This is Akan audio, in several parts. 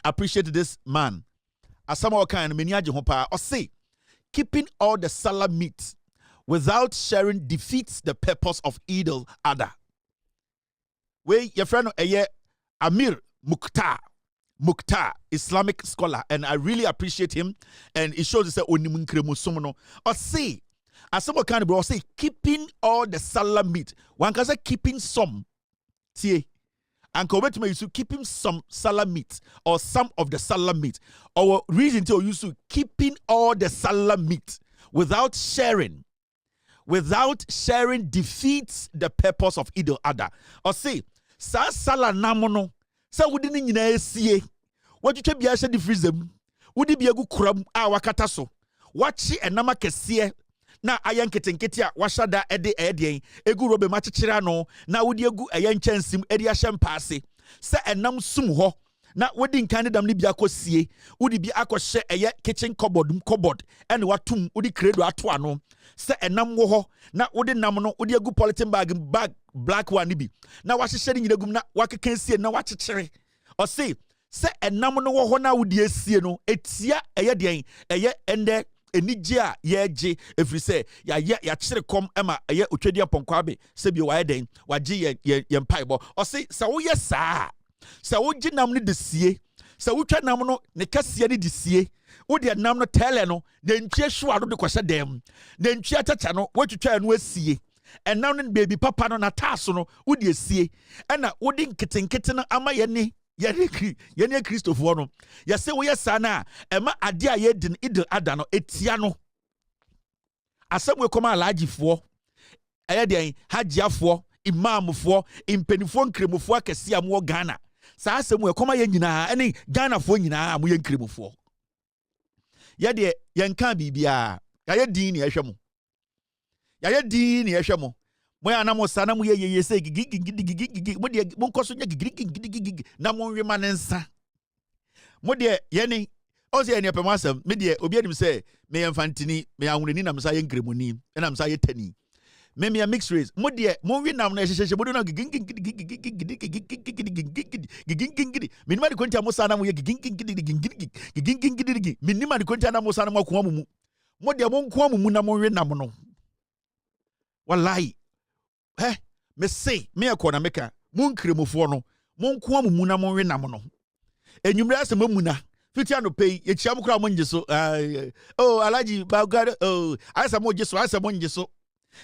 appreciate this man. As some kind or say, keeping all the Sallah meat without sharing defeats the purpose of Eid-ul-Adha. We, your friend, Ameer Mukhtar, Islamic scholar, and I really appreciate him. And it shows us that or say, as some kind of bro say, keeping all the Sallah meat. One can say keeping some. See, and correct me, you should keeping some Sallah meat or some of the Sallah meat. Or reason to you should keeping all the Sallah meat without sharing. Without sharing defeats the purpose of Eid-ul-Adha. Or say, sa Sallah namono. Sa wudi ni nyina esie. Wadu twa bia hye di freezem. Wudi bia gu kuram a wakata so. Wachi enama kese na ayan ketenkete a washada ede edien egu robe machichira no na wudi egu ayan chansim ede ahye mpaase. Se enam sum ho na wodi nkan dam ne bia kosie. Wudi bia akohye eye kitchen cupboard ene watum wudi credo ato ano. Se enam wo ho na wodi nam no wodi egu polythene bag black one bi na wahyehyɛ ni nyinagum na wakeka sie na wakyekere o se enam no wo ho na wodi asie no etia eye den eye ende enije a yeje efiri se ya kyere kom ema eye otwadi aponkwa abe se bi waye den wagye ye mpaibɔ o se wo ye saa se wo gye nam no de sie se wo twa nam no ne kasie ne de sie wo de nam no tele no na ntwe hwa do de kɔhyɛ dem na ntwe atacha no wo twitwa no asie enam no baby papa no na taso no wo de asie ɛna wo de nketenkete no ama ye ne Christopher no ya se wo yesa na ema ade a ye din Eid-ul-Adha no etia no asem we koma alagifo eye den hajiafo imamfo impenifo nkremofo akese am wo Ghana sa asem we koma ye nyina ene Ghana fo nyina am ye nkremofo ye de ye nka bibia ya ye din ne ehwe mo ya ye din ne ehwe mo moya na mo sana mo ye se gigi mo de mo nkoso nya gigi na mo nwe manensa mo de ye ni o se ye ne pema asem me de obi anim se me yemfantini me ahunani na msa ye nkremoni na msa ye tani me mixed race mo de mo nwe nam na hyehyehye mo de na gigi minima de kontia mo sana mo ye gigi minima de kontia na mo sana mo ko mu mo de mo nko mu na mo nwe nam no wallahi me say me akona meka mun kremofo no mun ko amumu na mun we nam no enwumre asem amuna fiti anopei ye chia mukra mun giso oh alaji bagad oh asem mo giso asem mo giso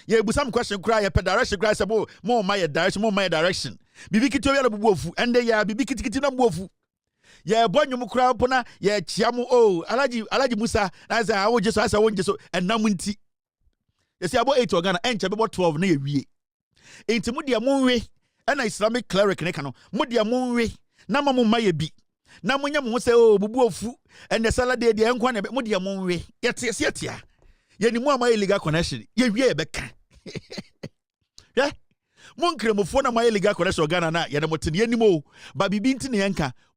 ye busam question kra ye direction kra asem mo my direction bibi kiti oya na bubu ofu ende ya bibi kiti na bubu ofu ye bonwum kra pona ye chia mo oh alaji Musa asem awo giso asem wo giso enam nti ye say abo 8 organa enche bebo 12 na ye wie enti mu de monwe na Islamic cleric ne kano mu de monwe na mamu maye bi na munya mu se o bubu ofu ene Sallah de enkwa na mu de monwe yetia ye ni mu amaye legal connection ye wie be ka ye mon kremofo na amaye legal connection Ghana na ye na motene ye ni mo ba bibi nti ne yenka